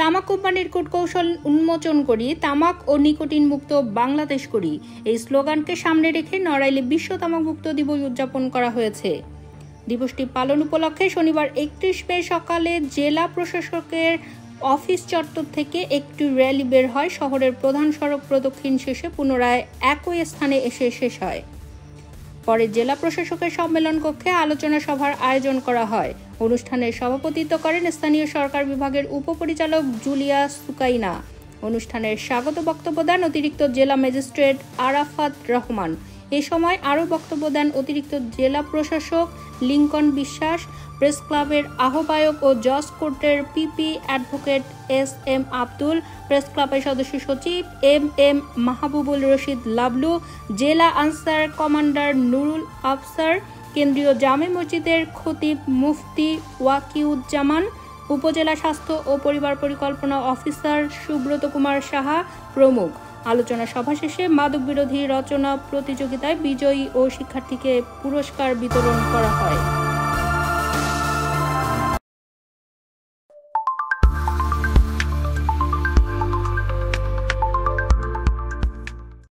তামাক কোম্পানির কূটকৌশল উন্মোচন করি, তামাক ও নিকোটিন মুক্ত বাংলাদেশ করি, এই স্লোগানকে সামনে রেখে নড়াইলে বিশ্ব তামাক মুক্ত দিবস উদযাপন করা হয়েছে। দিবসটি পালন উপলক্ষে শনিবার 31 মে সকালে জেলা প্রশাসকের অফিস চত্বর থেকে একটি র্যালি বের হয়। শহরের প্রধান সড়ক প্রদক্ষিণ শেষে পুনরায় একই স্থানে এসে শেষ হয়। পরে জেলা প্রশাসকের সম্মেলন কক্ষে আলোচনা সভার আয়োজন করা হয়। অনুষ্ঠানে সভাপতিত্ব করেন স্থানীয় সরকার বিভাগের উপপরিচালক জুলিয়া সুকাইনা। অনুষ্ঠানের স্বাগত বক্তব্য দেন অতিরিক্ত জেলা ম্যাজিস্ট্রেট আরাফাত রহমান। এ সময় আরও বক্তব্য দেন অতিরিক্ত জেলা প্রশাসক লিঙ্কন বিশ্বাস, প্রেস ক্লাবের আহ্বায়ক ও জজ কোর্টের PP advocate SM Abdul, press ক্লাবের সদস্য সচিব MM মাহবুবুল রশিদ লাবলু, জেলা আনসার কমান্ডার নুরুল আফসার, কেন্দ্রীয় জামে মসজিদের খতিব মুফতি ওয়াকিউজ্জামান, উপজেলা স্বাস্থ্য ও পরিবার পরিকল্পনা অফিসার সুব্রত কুমার সাহা প্রমুখ। আলোচনা সভা শেষে মাদক বিরোধী রচনা প্রতিযোগিতায় বিজয়ী ও শিক্ষার্থীকে পুরস্কার বিতরণ করা হয়।